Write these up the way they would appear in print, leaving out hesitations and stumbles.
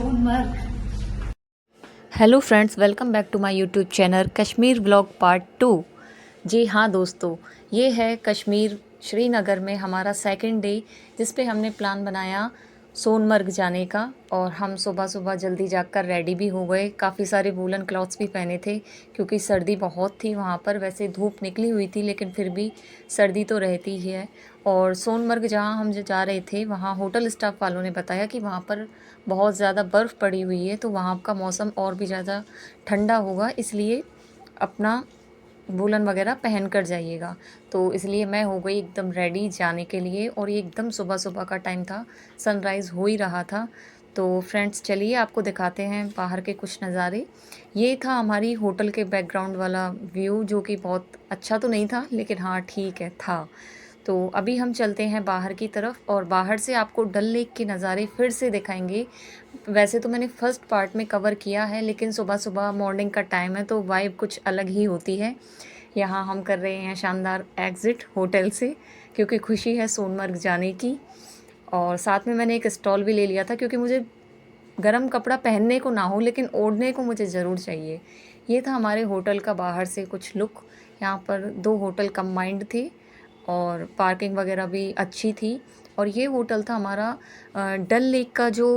Sonamarg. Hello friends, welcome back to my YouTube channel Kashmir vlog part 2। जी हाँ दोस्तों, ये है कश्मीर श्रीनगर में हमारा सेकंड डे, जिस पे हमने प्लान बनाया सोनमर्ग जाने का। और हम सुबह सुबह जल्दी जाकर रेडी भी हो गए। काफ़ी सारे वूलन क्लॉथ्स भी पहने थे क्योंकि सर्दी बहुत थी वहाँ पर। वैसे धूप निकली हुई थी लेकिन फिर भी सर्दी तो रहती ही है। और सोनमर्ग जहाँ हम जा रहे थे, वहाँ होटल स्टाफ वालों ने बताया कि वहाँ पर बहुत ज़्यादा बर्फ़ पड़ी हुई है, तो वहाँ का मौसम और भी ज़्यादा ठंडा होगा, इसलिए अपना वूलन वगैरह पहन कर जाइएगा। तो इसलिए मैं हो गई एकदम रेडी जाने के लिए। और ये एकदम सुबह सुबह का टाइम था, सनराइज़ हो ही रहा था। तो फ्रेंड्स चलिए आपको दिखाते हैं बाहर के कुछ नज़ारे। ये था हमारी होटल के बैकग्राउंड वाला व्यू, जो कि बहुत अच्छा तो नहीं था लेकिन हाँ ठीक है था। तो अभी हम चलते हैं बाहर की तरफ और बाहर से आपको डल लेक के नज़ारे फिर से दिखाएंगे। वैसे तो मैंने फ़र्स्ट पार्ट में कवर किया है, लेकिन सुबह सुबह मॉर्निंग का टाइम है तो वाइब कुछ अलग ही होती है। यहाँ हम कर रहे हैं शानदार एग्ज़िट होटल से, क्योंकि खुशी है सोनमर्ग जाने की। और साथ में मैंने एक स्टॉल भी ले लिया था, क्योंकि मुझे गरम कपड़ा पहनने को ना हो लेकिन ओढ़ने को मुझे ज़रूर चाहिए। ये था हमारे होटल का बाहर से कुछ लुक। यहाँ पर 2 होटल कंबाइंड थे और पार्किंग वगैरह भी अच्छी थी। और ये होटल था हमारा डल लेक का जो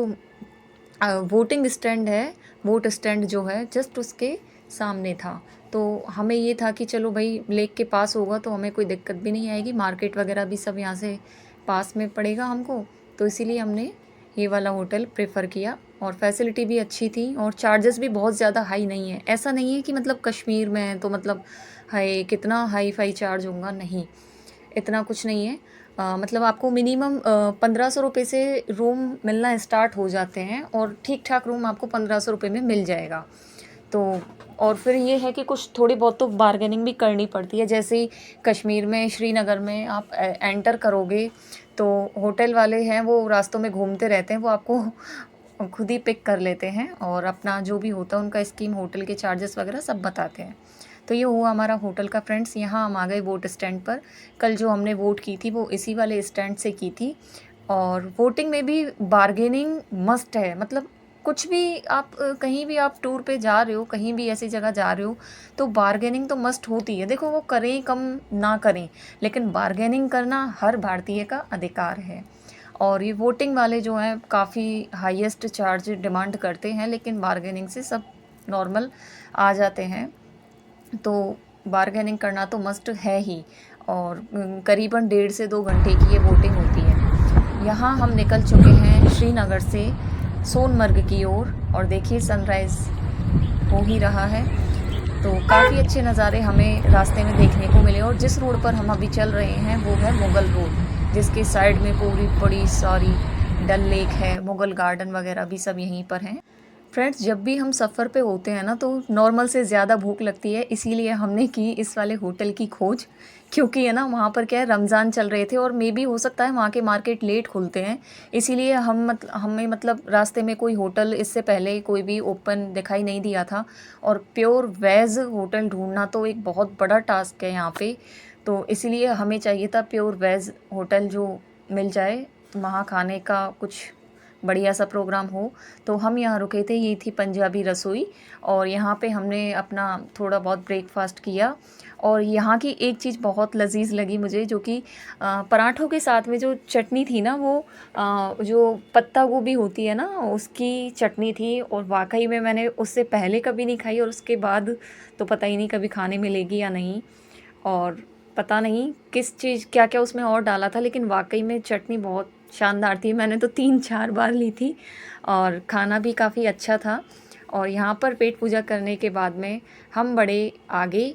वोटिंग स्टैंड है, वोट स्टैंड जो है जस्ट उसके सामने था। तो हमें ये था कि चलो भाई लेक के पास होगा तो हमें कोई दिक्कत भी नहीं आएगी, मार्केट वगैरह भी सब यहाँ से पास में पड़ेगा हमको। तो इसीलिए हमने ये वाला होटल प्रेफर किया। और फैसिलिटी भी अच्छी थी और चार्जेस भी बहुत ज़्यादा हाई नहीं है। ऐसा नहीं है कि मतलब कश्मीर में है तो मतलब हाई, कितना हाई फाई चार्ज होगा, नहीं, इतना कुछ नहीं है। मतलब आपको मिनिमम 1500 रुपये से रूम मिलना स्टार्ट हो जाते हैं और ठीक ठाक रूम आपको 1500 रुपये में मिल जाएगा। तो और फिर ये है कि कुछ थोड़ी बहुत तो बार्गेनिंग भी करनी पड़ती है। जैसे ही कश्मीर में श्रीनगर में आप एंटर करोगे तो होटल वाले हैं वो रास्तों में घूमते रहते हैं, वो आपको खुद ही पिक कर लेते हैं और अपना जो भी होता है उनका स्कीम, होटल के चार्जेस वगैरह सब बताते हैं। तो ये हुआ हमारा होटल का फ्रेंड्स। यहाँ हम आ गए वोट स्टैंड पर। कल जो हमने वोट की थी वो इसी वाले स्टैंड से की थी। और वोटिंग में भी बार्गेनिंग मस्ट है। मतलब कुछ भी आप कहीं भी आप टूर पे जा रहे हो, कहीं भी ऐसी जगह जा रहे हो, तो बार्गेनिंग तो मस्ट होती है। देखो वो करें कम ना करें, लेकिन बार्गेनिंग करना हर भारतीय का अधिकार है। और ये वोटिंग वाले जो हैं काफ़ी हाईएस्ट चार्ज डिमांड करते हैं, लेकिन बार्गेनिंग से सब नॉर्मल आ जाते हैं। तो बार्गेनिंग करना तो मस्ट है ही। और करीबन 1.5 से 2 घंटे की ये वोटिंग होती है। यहाँ हम निकल चुके हैं श्रीनगर से सोनमर्ग की ओर और देखिए सनराइज़ हो ही रहा है। तो काफ़ी अच्छे नज़ारे हमें रास्ते में देखने को मिले। और जिस रोड पर हम अभी चल रहे हैं वो है मुग़ल रोड, जिसके साइड में पूरी बड़ी सारी डल लेक है, मुग़ल गार्डन वगैरह भी सब यहीं पर हैं। फ्रेंड्स जब भी हम सफ़र पे होते हैं ना तो नॉर्मल से ज़्यादा भूख लगती है, इसीलिए हमने की इस वाले होटल की खोज। क्योंकि है ना वहाँ पर क्या है, रमज़ान चल रहे थे और मे भी हो सकता है वहाँ के मार्केट लेट खुलते हैं, इसीलिए हमें मतलब रास्ते में कोई होटल इससे पहले कोई भी ओपन दिखाई नहीं दिया था। और प्योर वेज होटल ढूंढना तो एक बहुत बड़ा टास्क है यहाँ पे। तो इसीलिए हमें चाहिए था प्योर वेज होटल जो मिल जाए, वहाँ खाने का कुछ बढ़िया सा प्रोग्राम हो। तो हम यहाँ रुके थे, ये थी पंजाबी रसोई। और यहाँ पे हमने अपना थोड़ा बहुत ब्रेकफास्ट किया। और यहाँ की एक चीज़ बहुत लजीज लगी मुझे, जो कि पराठों के साथ में जो चटनी थी ना, वो जो पत्ता गोभी होती है ना उसकी चटनी थी। और वाकई में मैंने उससे पहले कभी नहीं खाई और उसके बाद तो पता ही नहीं कभी खाने मिलेगी या नहीं। और पता नहीं किस चीज़ क्या क्या उसमें और डाला था, लेकिन वाकई में चटनी बहुत शानदार थी। मैंने तो 3-4 बार ली थी और खाना भी काफ़ी अच्छा था। और यहाँ पर पेट पूजा करने के बाद में हम बड़े आगे,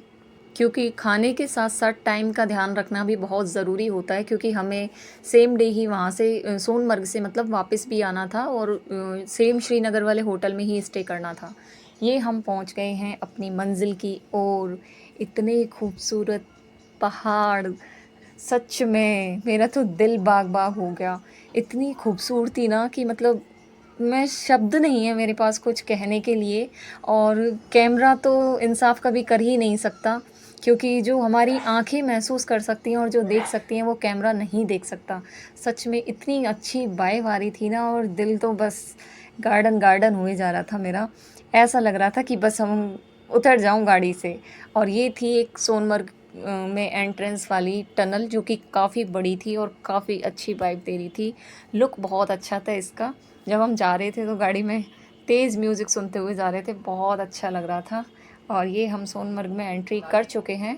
क्योंकि खाने के साथ साथ टाइम का ध्यान रखना भी बहुत ज़रूरी होता है, क्योंकि हमें सेम डे ही वहाँ से सोनमर्ग से मतलब वापस भी आना था और सेम श्रीनगर वाले होटल में ही स्टे करना था। ये हम पहुँच गए हैं अपनी मंजिल की ओर। इतने खूबसूरत पहाड़, सच में मेरा तो दिल बाग बाग हो गया। इतनी खूबसूरती ना कि मतलब मैं शब्द नहीं है मेरे पास कुछ कहने के लिए। और कैमरा तो इंसाफ कभी कर ही नहीं सकता, क्योंकि जो हमारी आंखें महसूस कर सकती हैं और जो देख सकती हैं वो कैमरा नहीं देख सकता। सच में इतनी अच्छी वाइब आ रही थी ना, और दिल तो बस गार्डन गार्डन हुए जा रहा था मेरा। ऐसा लग रहा था कि बस हम उतर जाऊं गाड़ी से। और ये थी एक सोनमर्ग में एंट्रेंस वाली टनल, जो कि काफ़ी बड़ी थी और काफ़ी अच्छी वाइब दे रही थी। लुक बहुत अच्छा था इसका। जब हम जा रहे थे तो गाड़ी में तेज़ म्यूज़िक सुनते हुए जा रहे थे, बहुत अच्छा लग रहा था। और ये हम सोनमर्ग में एंट्री कर चुके हैं।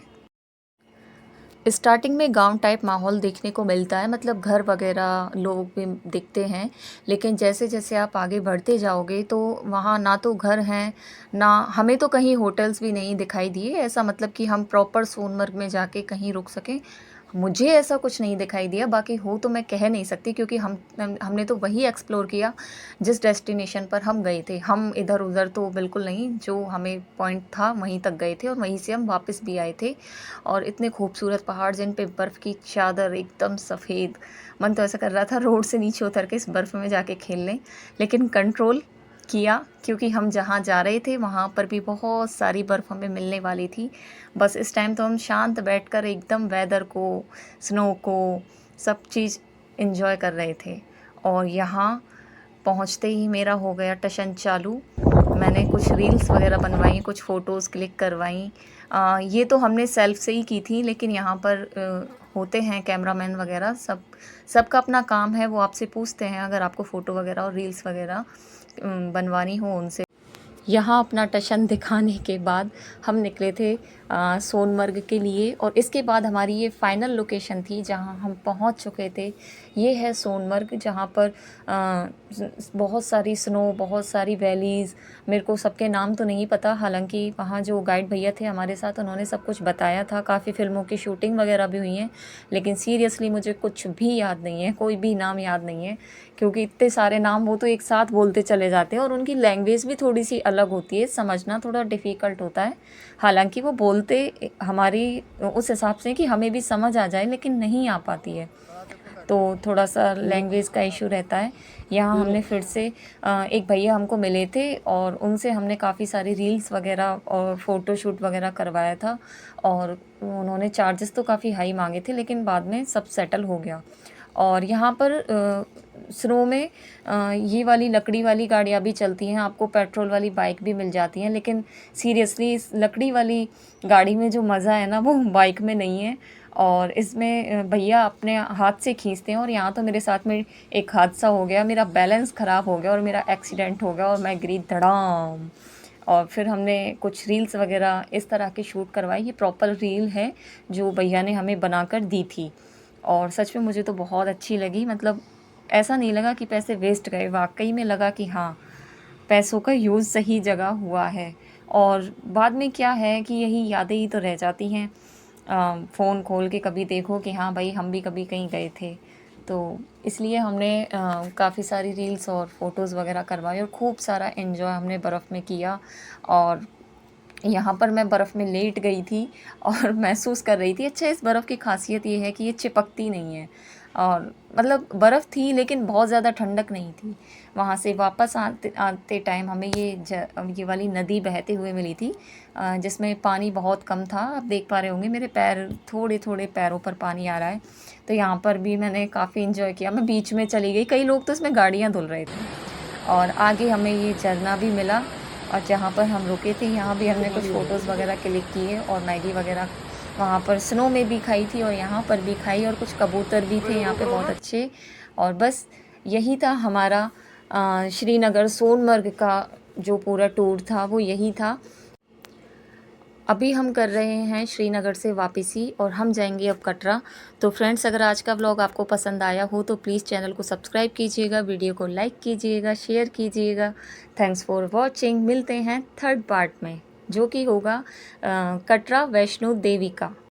स्टार्टिंग में गांव टाइप माहौल देखने को मिलता है, मतलब घर वगैरह लोग भी दिखते हैं। लेकिन जैसे जैसे आप आगे बढ़ते जाओगे तो वहाँ ना तो घर हैं, ना हमें तो कहीं होटल्स भी नहीं दिखाई दिए, ऐसा मतलब कि हम प्रॉपर सोनमर्ग में जाके कहीं रुक सकें। मुझे ऐसा कुछ नहीं दिखाई दिया, बाकी हो तो मैं कह नहीं सकती, क्योंकि हमने तो वही एक्सप्लोर किया जिस डेस्टिनेशन पर हम गए थे। हम इधर उधर तो बिल्कुल नहीं, जो हमें पॉइंट था वहीं तक गए थे और वहीं से हम वापस भी आए थे। और इतने खूबसूरत पहाड़ जिन पे बर्फ़ की चादर एकदम सफ़ेद, मन तो ऐसा कर रहा था रोड से नीचे उतर के इस बर्फ़ में जाके खेल लें, लेकिन कंट्रोल किया, क्योंकि हम जहाँ जा रहे थे वहाँ पर भी बहुत सारी बर्फ़ हमें मिलने वाली थी। बस इस टाइम तो हम शांत बैठकर एकदम वेदर को, स्नो को, सब चीज़ एंजॉय कर रहे थे। और यहाँ पहुँचते ही मेरा हो गया टशन चालू। मैंने कुछ रील्स वगैरह बनवाई, कुछ फ़ोटोज़ क्लिक करवाई। ये तो हमने सेल्फ़ से ही की थी, लेकिन यहाँ पर होते हैं कैमरामैन वगैरह, सबका अपना काम है, वो आपसे पूछते हैं अगर आपको फ़ोटो वगैरह और रील्स वगैरह बनवानी हो उनसे। यहाँ अपना टशन दिखाने के बाद हम निकले थे सोनमर्ग के लिए, और इसके बाद हमारी ये फ़ाइनल लोकेशन थी जहाँ हम पहुँच चुके थे। ये है सोनमर्ग, जहाँ पर बहुत सारी स्नो, बहुत सारी वैलीज़, मेरे को सबके नाम तो नहीं पता, हालांकि वहाँ जो गाइड भैया थे हमारे साथ उन्होंने सब कुछ बताया था। काफ़ी फ़िल्मों की शूटिंग वगैरह भी हुई हैं, लेकिन सीरियसली मुझे कुछ भी याद नहीं है, कोई भी नाम याद नहीं है, क्योंकि इतने सारे नाम वो तो एक साथ बोलते चले जाते हैं और उनकी लैंग्वेज भी थोड़ी सी अलग होती है, समझना थोड़ा डिफ़िकल्ट होता है। हालांकि वो बोलते हमारी उस हिसाब से कि हमें भी समझ आ जाए, लेकिन नहीं आ पाती है, तो थोड़ा सा लैंग्वेज का इशू रहता है। यहाँ हमने फिर से एक भैया हमको मिले थे और उनसे हमने काफ़ी सारी रील्स वगैरह और फ़ोटोशूट वगैरह करवाया था, और उन्होंने चार्जेस तो काफ़ी हाई मांगे थे, लेकिन बाद में सब सेटल हो गया। और यहाँ पर स्नो में ये वाली लकड़ी वाली गाड़ियाँ भी चलती हैं, आपको पेट्रोल वाली बाइक भी मिल जाती हैं, लेकिन सीरियसली इस लकड़ी वाली गाड़ी में जो मज़ा है ना वो बाइक में नहीं है। और इसमें भैया अपने हाथ से खींचते हैं, और यहाँ तो मेरे साथ में एक हादसा हो गया, मेरा बैलेंस ख़राब हो गया और मेरा एक्सीडेंट हो गया और मैं गिरी धड़ाम। और फिर हमने कुछ रील्स वगैरह इस तरह की शूट करवाई। ये प्रॉपर रील है जो भैया ने हमें बनाकर दी थी, और सच में मुझे तो बहुत अच्छी लगी। मतलब ऐसा नहीं लगा कि पैसे वेस्ट गए, वाकई में लगा कि हाँ, पैसों का यूज़ सही जगह हुआ है। और बाद में क्या है कि यही यादें ही तो रह जाती हैं, फ़ोन खोल के कभी देखो कि हाँ भाई हम भी कभी कहीं गए थे। तो इसलिए हमने काफ़ी सारी रील्स और फ़ोटोज़ वगैरह करवाई और खूब सारा एंजॉय हमने बर्फ़ में किया। और यहाँ पर मैं बर्फ़ में लेट गई थी और महसूस कर रही थी। अच्छा, इस बर्फ़ की ख़ासियत ये है कि ये चिपकती नहीं है, और मतलब बर्फ़ थी लेकिन बहुत ज़्यादा ठंडक नहीं थी। वहाँ से वापस आते आते टाइम हमें ये वाली नदी बहते हुए मिली थी, जिसमें पानी बहुत कम था। आप देख पा रहे होंगे मेरे पैर, थोड़े थोड़े पैरों पर पानी आ रहा है। तो यहाँ पर भी मैंने काफ़ी इन्जॉय किया। मैं बीच में चली गई, कई लोग तो इसमें गाड़ियाँ धुल रहे थे। और आगे हमें ये झरना भी मिला, और जहाँ पर हम रुके थे यहाँ भी हमने कुछ फ़ोटोज़ वगैरह क्लिक किए, और मैगी वगैरह वहाँ पर स्नो में भी खाई थी और यहाँ पर भी खाई, और कुछ कबूतर भी थे यहाँ पे बहुत अच्छे। और बस यही था हमारा श्रीनगर सोनमर्ग का जो पूरा टूर था वो यही था। अभी हम कर रहे हैं श्रीनगर से वापसी, और हम जाएंगे अब कटरा। तो फ्रेंड्स, अगर आज का व्लॉग आपको पसंद आया हो तो प्लीज़ चैनल को सब्सक्राइब कीजिएगा, वीडियो को लाइक कीजिएगा, शेयर कीजिएगा। Thanks for watching. मिलते हैं थर्ड पार्ट में, जो कि होगा कटरा वैष्णो देवी का।